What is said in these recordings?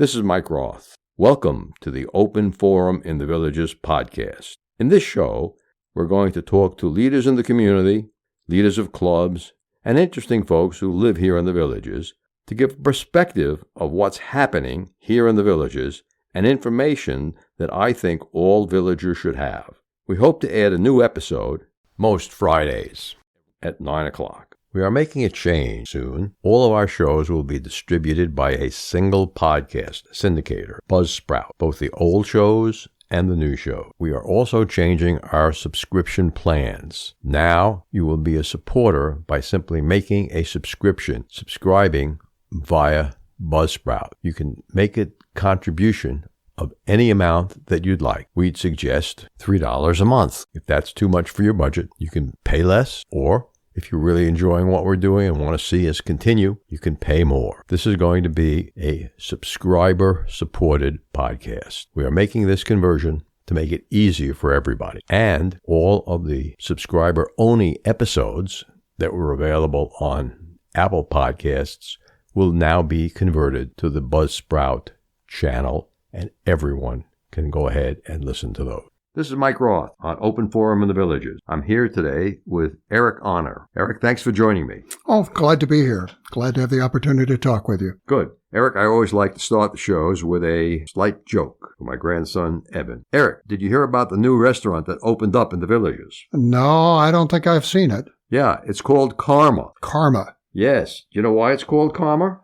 This is Mike Roth. Welcome to the Open Forum in the Villages podcast. In this show, we're going to talk to leaders in the community, leaders of clubs, and interesting folks who live here in the villages to give a perspective of what's happening here in the villages and information that I think all villagers should have. We hope to add a new episode most Fridays at 9 o'clock. We are making a change soon. All of our shows will be distributed by a single podcast syndicator, Buzzsprout, both the old shows and the new show. We are also changing our subscription plans. Now you will be a supporter by simply making a subscribing via Buzzsprout. You can make a contribution of any amount that you'd like. We'd suggest $3 a month. If that's too much for your budget, you can pay less, or if you're really enjoying what we're doing and want to see us continue, you can pay more. This is going to be a subscriber-supported podcast. We are making this conversion to make it easier for everybody. And all of the subscriber-only episodes that were available on Apple Podcasts will now be converted to the Buzzsprout channel, and everyone can go ahead and listen to those. This is Mike Roth on Open Forum in the Villages. I'm here today with Eric Honor. Eric, thanks for joining me. Oh, glad to be here. Glad to have the opportunity to talk with you. Good. Eric, I always like to start the shows with a slight joke for my grandson, Evan. Eric, did you hear about the new restaurant that opened up in the Villages? No, I don't think I've seen it. Yeah, it's called Karma. Karma. Yes. Do you know why it's called Karma?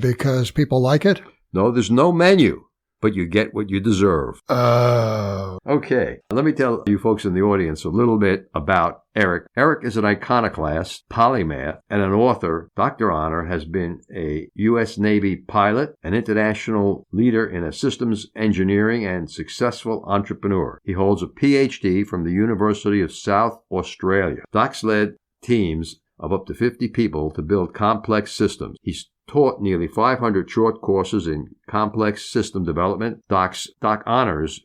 Because people like it? No, there's no menu, but you get what you deserve. Oh. Okay, let me tell you folks in the audience a little bit about Eric. Eric is an iconoclast, polymath, and an author. Dr. Honor has been a U.S. Navy pilot, an international leader in a systems engineering, and successful entrepreneur. He holds a Ph.D. from the University of South Australia. Doc's led teams of up to 50 people to build complex systems. He's taught nearly 500 short courses in complex system development. Doc Honor's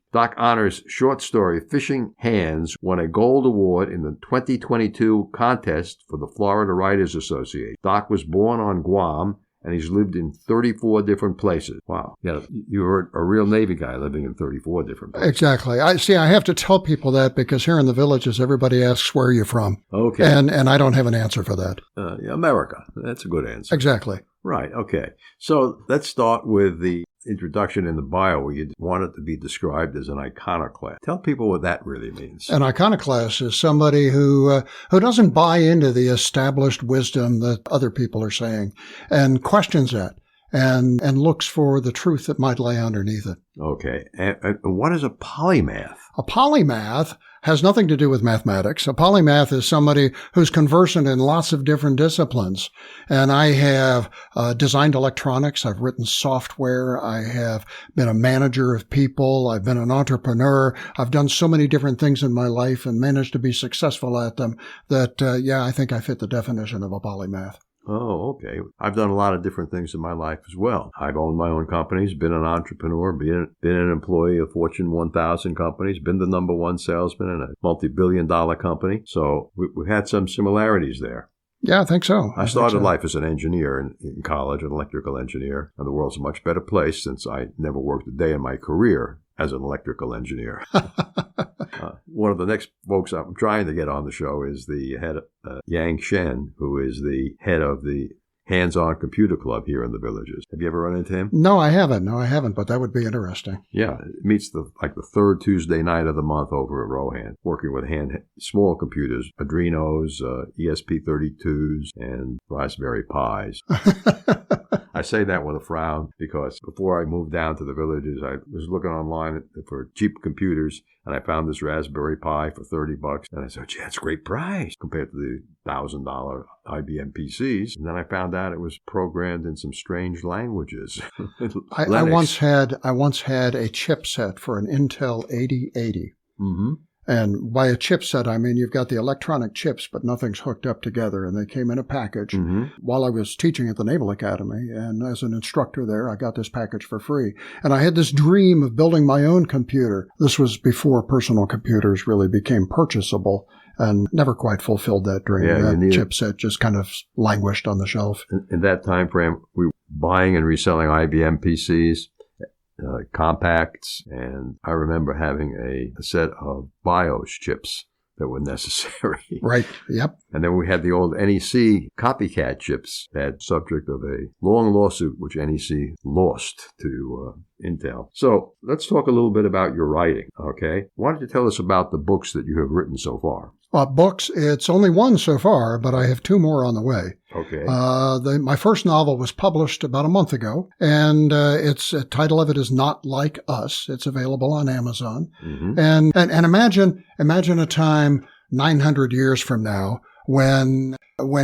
short story, Fishing Hands, won a gold award in the 2022 contest for the Florida Writers Association. Doc was born on Guam, and he's lived in 34 different places. Wow. Yeah, you're a real Navy guy living in 34 different places. Exactly. I have to tell people that because here in the villages, everybody asks, where are you from? Okay. And I don't have an answer for that. America. That's a good answer. Exactly. Right. Okay. So let's start with the introduction in the bio where you want it to be described as an iconoclast. Tell people what that really means. An iconoclast is somebody who doesn't buy into the established wisdom that other people are saying and questions that and looks for the truth that might lay underneath it. Okay. And what is a polymath? A polymath has nothing to do with mathematics. A polymath is somebody who's conversant in lots of different disciplines. And I have designed electronics. I've written software. I have been a manager of people. I've been an entrepreneur. I've done so many different things in my life and managed to be successful at them that, I think I fit the definition of a polymath. Oh, okay. I've done a lot of different things in my life as well. I've owned my own companies, been an entrepreneur, been an employee of Fortune 1000 companies, been the number one salesman in a multi-billion-dollar company. So we've had some similarities there. Yeah, I think so. I started life as an engineer in college, an electrical engineer, and the world's a much better place since I never worked a day in my career as an electrical engineer. One of the next folks I'm trying to get on the show is the head, Yang Shen, who is the head of the Hands-On Computer Club here in the Villages. Have you ever run into him? No, I haven't, but that would be interesting. Yeah, it meets the third Tuesday night of the month over at Rohan, working with small computers, Adrenos, ESP32s, and Raspberry Pis. I say that with a frown because before I moved down to the Villages, I was looking online for cheap computers, and I found this Raspberry Pi for $30. And I said, gee, that's a great price compared to the $1,000 IBM PCs. And then I found out it was programmed in some strange languages. I once had a chipset for an Intel 8080. Mm-hmm. And by a chipset, I mean you've got the electronic chips, but nothing's hooked up together, and they came in a package. Mm-hmm. While I was teaching at the Naval Academy, and as an instructor there, I got this package for free. And I had this dream of building my own computer. This was before personal computers really became purchasable, and never quite fulfilled that dream. Yeah, that chipset just kind of languished on the shelf. In that time frame, we were buying and reselling IBM PCs. compacts, and I remember having a set of BIOS chips that were necessary. Right, yep. And then we had the old NEC copycat chips, that subject of a long lawsuit which NEC lost to Intel. So let's talk a little bit about your writing, okay? Why don't you tell us about the books that you have written so far? Books, it's only one so far, but I have two more on the way. Okay. My first novel was published about a month ago, and the title of it is Not Like Us. It's available on Amazon. Mm-hmm. And imagine a time 900 years from now when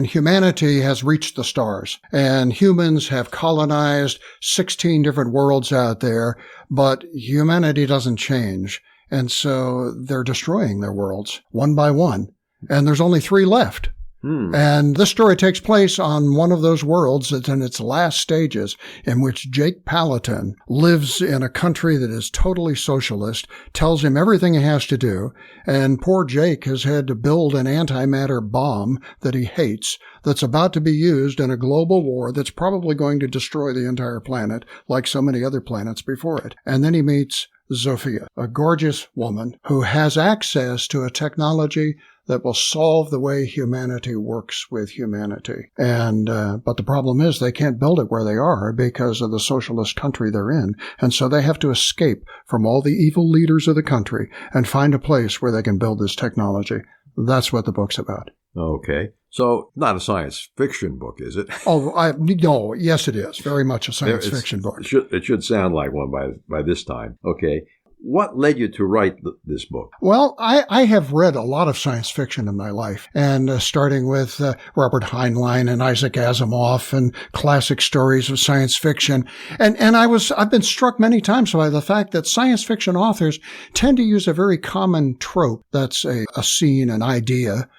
humanity has reached the stars and humans have colonized 16 different worlds out there, but humanity doesn't change. And so they're destroying their worlds one by one. And there's only 3 left. And this story takes place on one of those worlds that's in its last stages, in which Jake Palatine lives in a country that is totally socialist, tells him everything he has to do, and poor Jake has had to build an antimatter bomb that he hates that's about to be used in a global war that's probably going to destroy the entire planet, like so many other planets before it. And then he meets Zofia, a gorgeous woman who has access to a technology that will solve the way humanity works with humanity. And but the problem is they can't build it where they are because of the socialist country they're in. And so they have to escape from all the evil leaders of the country and find a place where they can build this technology. That's what the book's about. Okay. So not a science fiction book, is it? No, yes, it is. Very much a science fiction book. It should sound like one by this time. Okay. What led you to write this book? Well, I have read a lot of science fiction in my life, and starting with Robert Heinlein and Isaac Asimov and classic stories of science fiction. And I've been struck many times by the fact that science fiction authors tend to use a very common trope. That's a scene, an idea.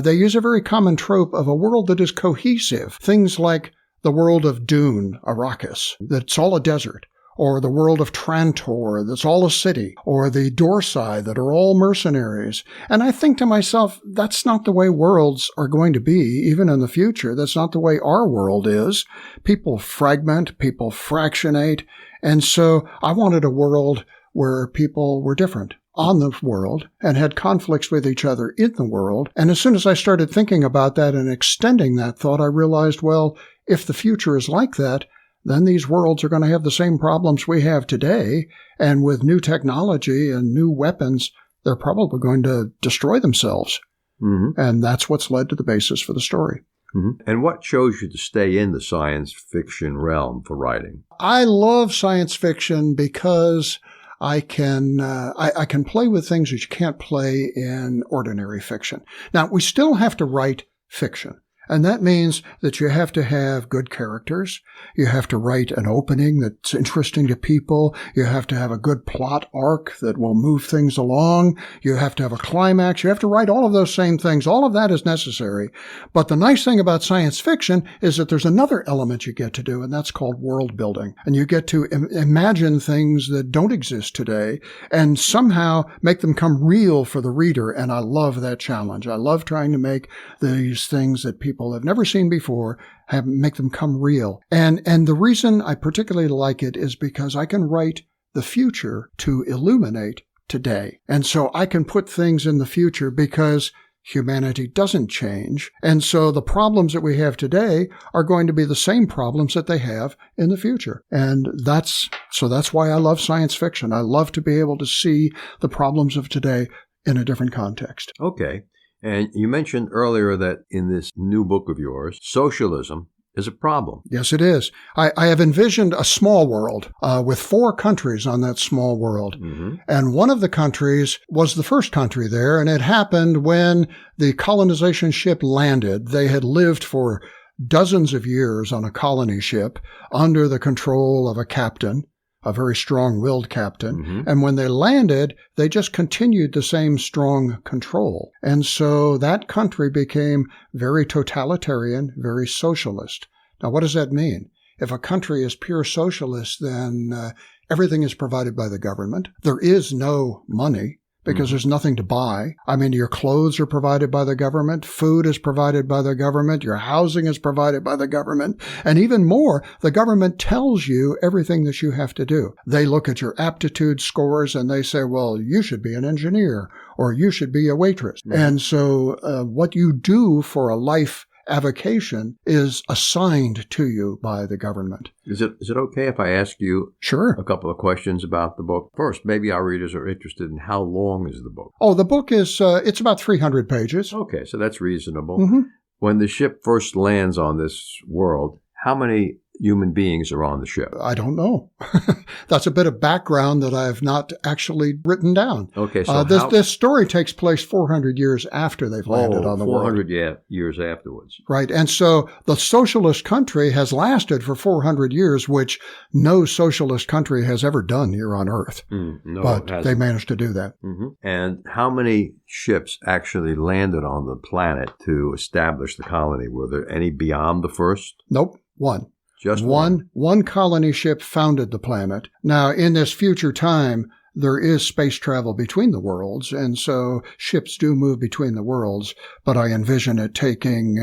They use a very common trope of a world that is cohesive. Things like the world of Dune, Arrakis, that's all a desert. Or the world of Trantor, that's all a city, or the Dorsai, that are all mercenaries. And I think to myself, that's not the way worlds are going to be, even in the future. That's not the way our world is. People fragment, people fractionate. And so I wanted a world where people were different on the world and had conflicts with each other in the world. And as soon as I started thinking about that and extending that thought, I realized, well, if the future is like that, then these worlds are going to have the same problems we have today. And with new technology and new weapons, they're probably going to destroy themselves. Mm-hmm. And that's what's led to the basis for the story. Mm-hmm. And what chose you to stay in the science fiction realm for writing? I love science fiction because I can play with things that you can't play in ordinary fiction. Now, we still have to write fiction. And that means that you have to have good characters. You have to write an opening that's interesting to people. You have to have a good plot arc that will move things along. You have to have a climax. You have to write all of those same things. All of that is necessary. But the nice thing about science fiction is that there's another element you get to do, and that's called world building. And you get to imagine things that don't exist today and somehow make them come real for the reader. And I love that challenge. I love trying to make these things that people have never seen before, make them come real. And the reason I particularly like it is because I can write the future to illuminate today. And so I can put things in the future because humanity doesn't change. And so the problems that we have today are going to be the same problems that they have in the future. And that's why I love science fiction. I love to be able to see the problems of today in a different context. Okay. And you mentioned earlier that in this new book of yours, socialism is a problem. Yes, it is. I have envisioned a small world with 4 countries on that small world. Mm-hmm. And one of the countries was the first country there, and it happened when the colonization ship landed. They had lived for dozens of years on a colony ship under the control of a captain, a very strong-willed captain. Mm-hmm. And when they landed, they just continued the same strong control. And so that country became very totalitarian, very socialist. Now, what does that mean? If a country is pure socialist, then everything is provided by the government. There is no money because there's nothing to buy. I mean, your clothes are provided by the government. Food is provided by the government. Your housing is provided by the government. And even more, the government tells you everything that you have to do. They look at your aptitude scores and they say, well, you should be an engineer or you should be a waitress. Mm-hmm. And so what you do for a life avocation is assigned to you by the government. Is it okay if I ask you a couple of questions about the book? First, maybe our readers are interested in how long is the book? Oh, the book is, it's about 300 pages. Okay, so that's reasonable. Mm-hmm. When the ship first lands on this world, how many human beings are on the ship? I don't know. That's a bit of background that I have not actually written down. Okay, so this story takes place 400 years after they've landed on the world. 400 years afterwards. Right, and so the socialist country has lasted for 400 years, which no socialist country has ever done here on Earth. No, but they managed to do that. Mm-hmm. And how many ships actually landed on the planet to establish the colony? Were there any beyond the first? Nope, one. Just one colony ship founded the planet. Now, in this future time, there is space travel between the worlds, and so ships do move between the worlds, but I envision it taking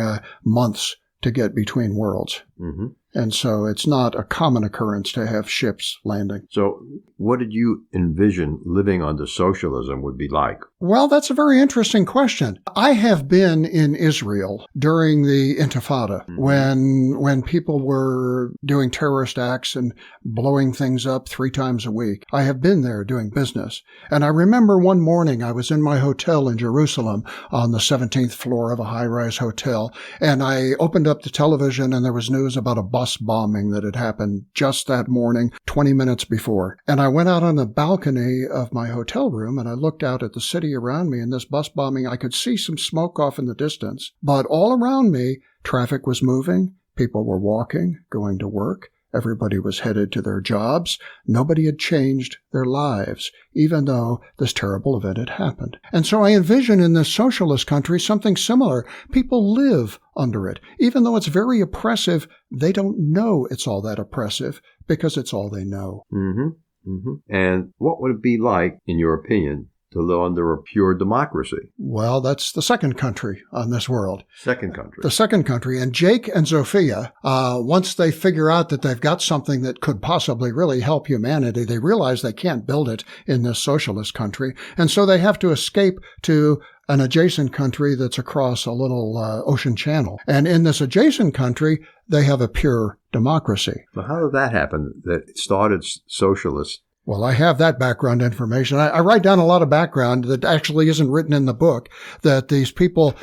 months to get between worlds. Mm-hmm. And so it's not a common occurrence to have ships landing. So what did you envision living under socialism would be like? Well, that's a very interesting question. I have been in Israel during the Intifada, when people were doing terrorist acts and blowing things up 3 times a week. I have been there doing business. And I remember one morning I was in my hotel in Jerusalem on the 17th floor of a high-rise hotel, and I opened up the television and there was news about a bus bombing that had happened just that morning, 20 minutes before. And I went out on the balcony of my hotel room and I looked out at the city around me, and this bus bombing, I could see some smoke off in the distance. But all around me, traffic was moving, people were walking, going to work. Everybody was headed to their jobs. Nobody had changed their lives, even though this terrible event had happened. And so I envision in this socialist country something similar. People live under it. Even though it's very oppressive, they don't know it's all that oppressive because it's all they know. Mm-hmm. Mm-hmm. And what would it be like, in your opinion, to live under a pure democracy? Well, that's the second country on this world. Second country. The second country. And Jake and Sophia, once they figure out that they've got something that could possibly really help humanity, they realize they can't build it in this socialist country. And so they have to escape to an adjacent country that's across a little ocean channel. And in this adjacent country, they have a pure democracy. Well, how did that happen, that it started socialist? Well, I have that background information. I write down a lot of background that actually isn't written in the book, that these people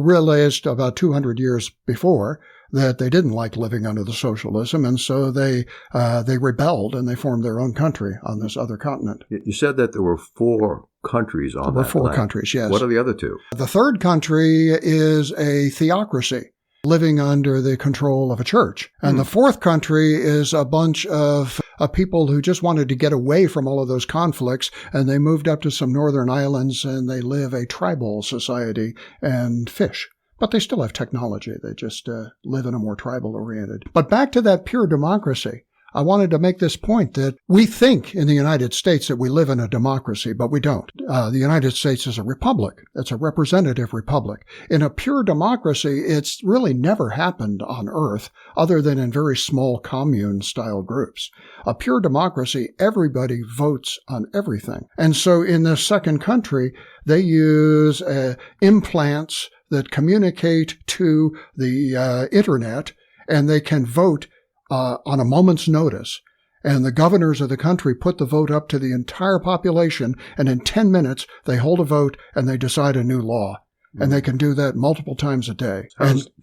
realized about 200 years before that they didn't like living under the socialism, and so they rebelled and they formed their own country on this other continent. You said that there were 4 countries on that planet. There were 4 countries, yes. What are the other 2? The third country is a theocracy, living under the control of a church. And the fourth country is a bunch of people who just wanted to get away from all of those conflicts, and they moved up to some northern islands and they live a tribal society and fish. But they still have technology. They just live in a more tribal-oriented. But back to that pure democracy. I wanted to make this point that we think in the United States that we live in a democracy, but we don't. The United States is a republic. It's a representative republic. In a pure democracy, it's really never happened on Earth other than in very small commune-style groups. A pure democracy, everybody votes on everything. And so in this second country, they use implants that communicate to the internet, and they can vote on a moment's notice. And the governors of the country put the vote up to the entire population, and in 10 minutes, they hold a vote and they decide a new law. And they can do that multiple times a day.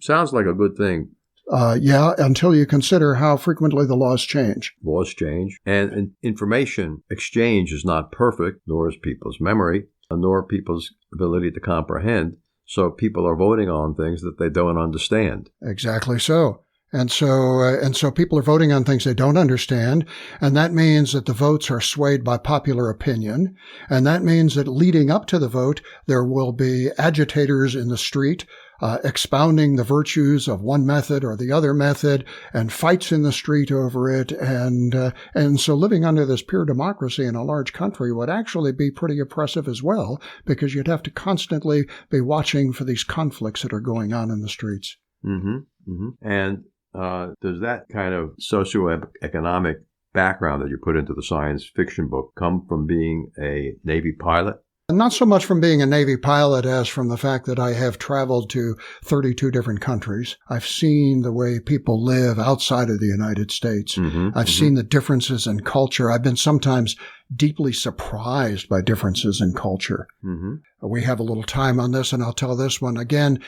Sounds like a good thing. Yeah, until you consider how frequently the laws change. Laws change. And information exchange is not perfect, nor is people's memory, nor people's ability to comprehend. So people are voting on things that they don't understand. Exactly so. And so people are voting on things they don't understand, and that means that the votes are swayed by popular opinion, and that means that leading up to the vote, there will be agitators in the street expounding the virtues of one method or the other method and fights in the street over it. And so living under this pure democracy in a large country would actually be pretty oppressive as well, because you'd have to constantly be watching for these conflicts that are going on in the streets. Mm-hmm. Mm-hmm. And does that kind of socioeconomic background that you put into the science fiction book come from being a Navy pilot? Not so much from being a Navy pilot as from the fact that I have traveled to 32 different countries. I've seen the way people live outside of the United States. Mm-hmm, I've seen the differences in culture. I've been sometimes deeply surprised by differences in culture. Mm-hmm. We have a little time on this, and I'll tell this one again.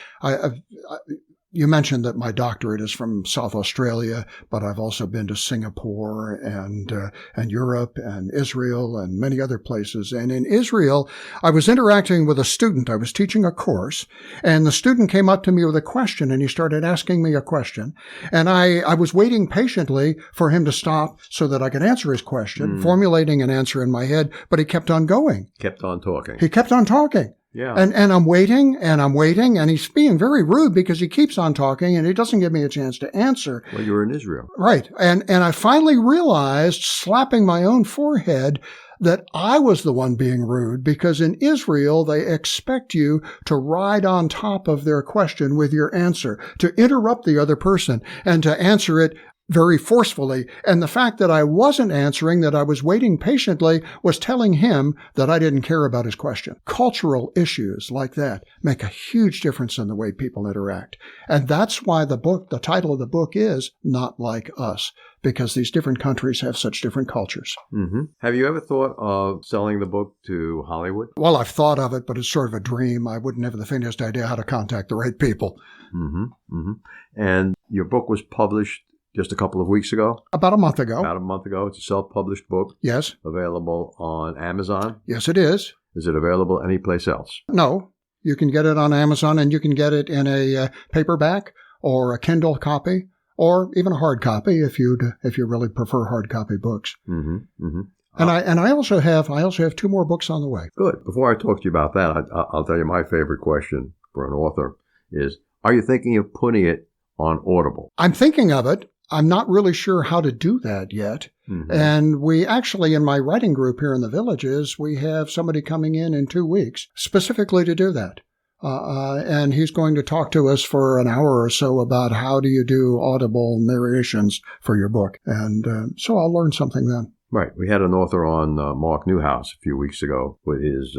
You mentioned that my doctorate is from South Australia, but I've also been to Singapore and Europe and Israel and many other places. And in Israel, I was interacting with a student. I was teaching a course, and the student came up to me with a question, and he started asking me a question. And I was waiting patiently for him to stop so that I could answer his question, formulating an answer in my head, but he kept on going. Kept on talking. He kept on talking. Yeah. And I'm waiting, and he's being very rude because he keeps on talking and he doesn't give me a chance to answer. Well, you were in Israel. Right. And I finally realized, slapping my own forehead, that I was the one being rude, because in Israel, they expect you to ride on top of their question with your answer, to interrupt the other person and to answer it very forcefully. And the fact that I wasn't answering, that I was waiting patiently, was telling him that I didn't care about his question. Cultural issues like that make a huge difference in the way people interact. And that's why the title of the book is Not Like Us, because these different countries have such different cultures. Mm-hmm. Have you ever thought of selling the book to Hollywood? Well, I've thought of it, but it's sort of a dream. I wouldn't have the faintest idea how to contact the right people. Mm-hmm. Mm-hmm. And your book was published just a couple of weeks ago? About a month ago. About a month ago. It's a self-published book. Yes. Available on Amazon? Yes, it is. Is it available anyplace else? No. You can get it on Amazon, and you can get it in a paperback or a Kindle copy, or even a hard copy if you really prefer hard copy books. Mm-hmm. Mm-hmm. And I also have 2 more books on the way. Good. Before I talk to you about that, I'll tell you my favorite question for an author is, are you thinking of putting it on Audible? I'm thinking of it. I'm not really sure how to do that yet. Mm-hmm. And we actually, in my writing group here in the Villages, we have somebody coming in 2 weeks specifically to do that. And he's going to talk to us for an hour or so about how do you do audible narrations for your book. And so I'll learn something then. Right. We had an author on, Mark Newhouse, a few weeks ago with his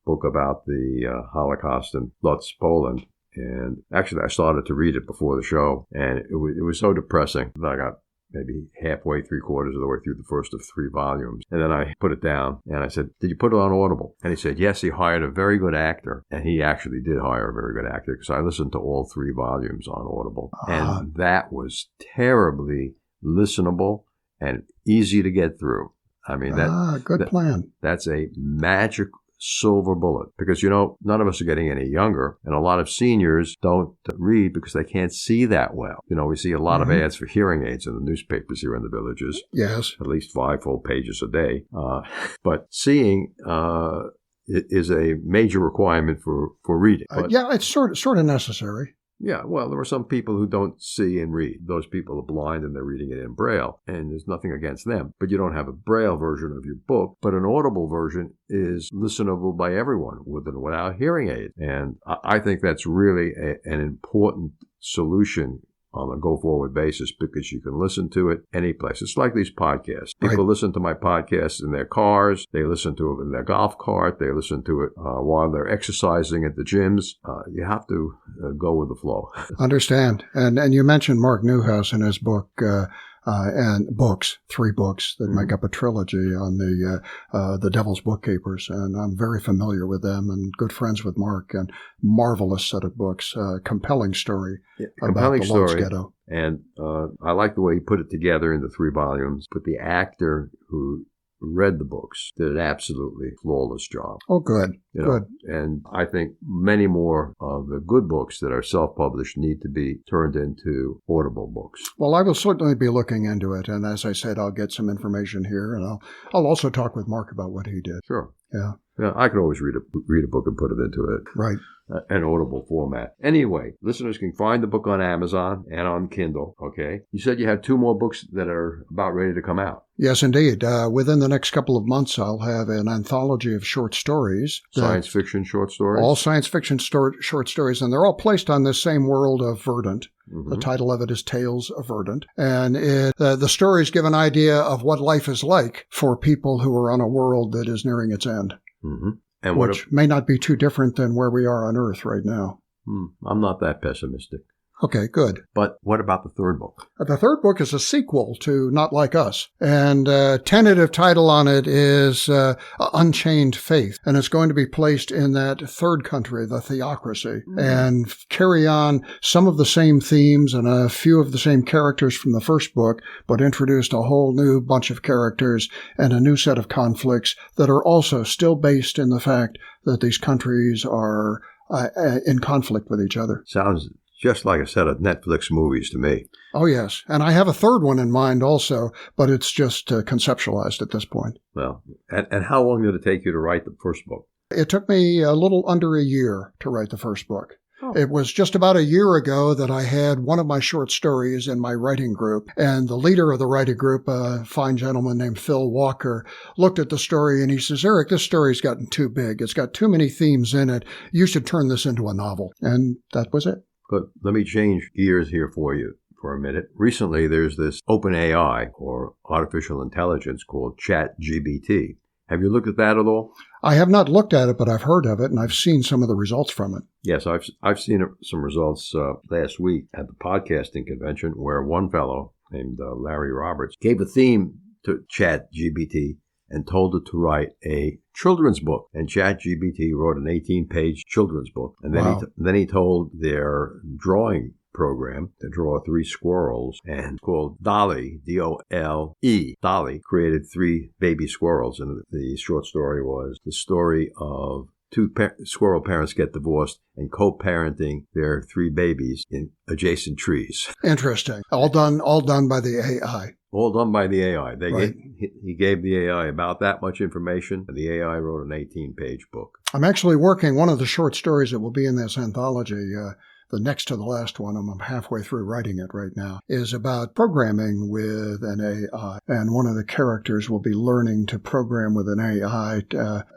book about the Holocaust in Lutz, Poland. And actually, I started to read it before the show, and it was so depressing that I got maybe halfway, 3/4 of the way through the first of 3 volumes. And then I put it down, and I said, did you put it on Audible? And he said, yes, he hired a very good actor. And he actually did hire a very good actor, because I listened to all 3 volumes on Audible. And that was terribly listenable and easy to get through. I mean, good plan. That's a magic silver bullet, because, none of us are getting any younger, and a lot of seniors don't read because they can't see that well. We see a lot of ads for hearing aids in the newspapers here in the Villages. Yes. At least 5 full pages a day. But seeing is a major requirement for reading. It's sort of necessary. Yeah, well, there are some people who don't see and read. Those people are blind and they're reading it in Braille, and there's nothing against them. But you don't have a Braille version of your book, but an Audible version is listenable by everyone with and without hearing aid. And I think that's really an important solution on a go-forward basis, because you can listen to it any place. It's like these podcasts. People listen to my podcasts in their cars. They listen to it in their golf cart. They listen to it while they're exercising at the gyms. You have to go with the flow. Understand. And you mentioned Mark Newhouse in his book, and books, 3 books that make up a trilogy on the Devil's Bookkeepers. And I'm very familiar with them and good friends with Mark, and marvelous set of books, compelling story about the Lord's Ghetto. And I like the way he put it together in the 3 volumes. But the actor who read the books did an absolutely flawless job. Oh, good. Good. And I think many more of the good books that are self-published need to be turned into Audible books. Well, I will certainly be looking into it. And as I said, I'll get some information here, and I'll also talk with Mark about what he did. Sure. Yeah. Yeah, I can always read a book and put it into an audible format. Anyway, listeners can find the book on Amazon and on Kindle, okay? You said you have 2 more books that are about ready to come out. Yes, indeed. Within the next couple of months, I'll have an anthology of short stories. Science fiction short stories? All science fiction short stories, and they're all placed on this same world of Verdant. Mm-hmm. The title of it is Tales of Verdant. And the stories give an idea of what life is like for people who are on a world that is nearing its end. Mm-hmm. And which may not be too different than where we are on Earth right now. I'm not that pessimistic. Okay, good. But what about the 3rd book? The 3rd book is a sequel to Not Like Us. And tentative title on it is Unchained Faith. And it's going to be placed in that 3rd country, the theocracy, and carry on some of the same themes and a few of the same characters from the 1st book, but introduced a whole new bunch of characters and a new set of conflicts that are also still based in the fact that these countries are in conflict with each other. Sounds just like a set of Netflix movies to me. Oh, yes. And I have a 3rd one in mind also, but it's just conceptualized at this point. Well, and how long did it take you to write the 1st book? It took me a little under a year to write the 1st book. Oh. It was just about a year ago that I had one of my short stories in my writing group, and the leader of the writing group, a fine gentleman named Phil Walker, looked at the story and he says, "Eric, this story's gotten too big. It's got too many themes in it. You should turn this into a novel." And that was it. But let me change gears here for you for a minute. Recently, there's this open AI, or artificial intelligence, called ChatGPT. Have you looked at that at all? I have not looked at it, but I've heard of it, and I've seen some of the results from it. Yes, I've seen some results last week at the podcasting convention, where one fellow named Larry Roberts gave a theme to ChatGPT and told it to write a children's book. And ChatGPT wrote an 18-page children's book. And then, then he told their drawing program to draw 3 squirrels, and called Dolly, D-O-L-E. Dolly created 3 baby squirrels. And the short story was the story of 2 squirrel parents get divorced and co-parenting their 3 babies in adjacent trees. Interesting. All done by the AI. All done by the AI. He gave the AI about that much information, and the AI wrote an 18-page book. I'm actually working one of the short stories that will be in this anthology. The next to the last one, I'm halfway through writing it right now, is about programming with an AI. And one of the characters will be learning to program with an AI,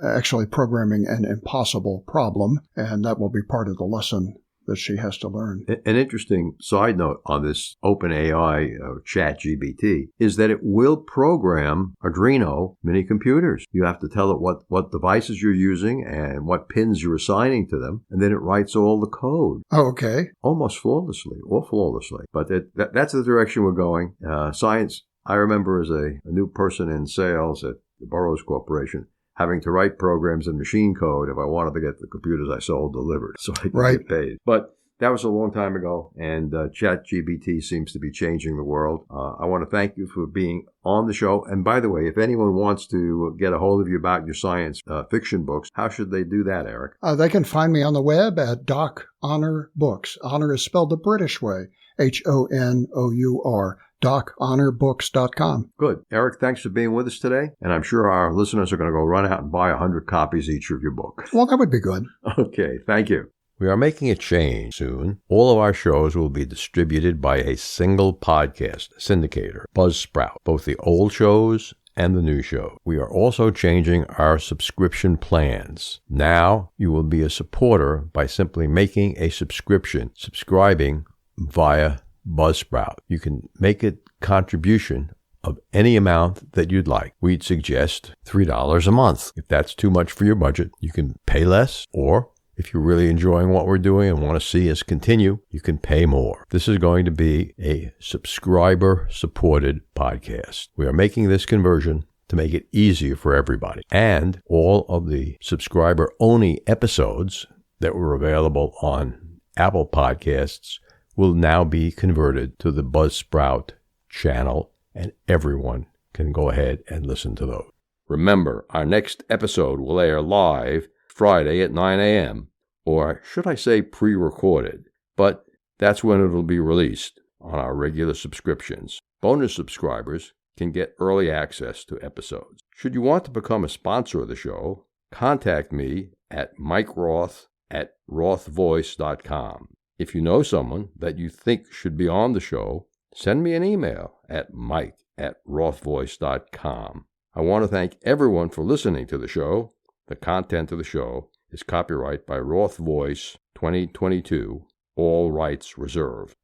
actually programming an impossible problem, and that will be part of the lesson that she has to learn. An interesting side note on this OpenAI ChatGPT is that it will program Arduino mini computers. You have to tell it what devices you're using and what pins you're assigning to them, and then it writes all the code. Oh, okay. Almost flawlessly, or flawlessly. But that's the direction we're going. Science, I remember as a new person in sales at the Burroughs Corporation, having to write programs in machine code if I wanted to get the computers I sold delivered, so I could get paid. But that was a long time ago, and ChatGPT seems to be changing the world. I want to thank you for being on the show. And by the way, if anyone wants to get a hold of you about your science fiction books, how should they do that, Eric? They can find me on the web at Doc Honor Books. Honor is spelled the British way, Honour. DocHonorBooks.com. Good. Eric, thanks for being with us today. And I'm sure our listeners are going to go run out and buy 100 copies each of your book. Well, that would be good. Okay. Thank you. We are making a change soon. All of our shows will be distributed by a single podcast syndicator, Buzzsprout, both the old shows and the new show. We are also changing our subscription plans. Now you will be a supporter by simply making a subscribing via Buzzsprout. You can make a contribution of any amount that you'd like. We'd suggest $3 a month. If that's too much for your budget, you can pay less, or if you're really enjoying what we're doing and want to see us continue, you can pay more. This is going to be a subscriber-supported podcast. We are making this conversion to make it easier for everybody. And all of the subscriber-only episodes that were available on Apple Podcasts will now be converted to the Buzzsprout channel, and everyone can go ahead and listen to those. Remember, our next episode will air live Friday at 9 a.m., or should I say pre-recorded, but that's when it'll be released on our regular subscriptions. Bonus subscribers can get early access to episodes. Should you want to become a sponsor of the show, contact me at mikeroth@rothvoice.com. If you know someone that you think should be on the show, send me an email at mike@rothvoice.com. I want to thank everyone for listening to the show. The content of the show is copyright by Roth Voice 2022, all rights reserved.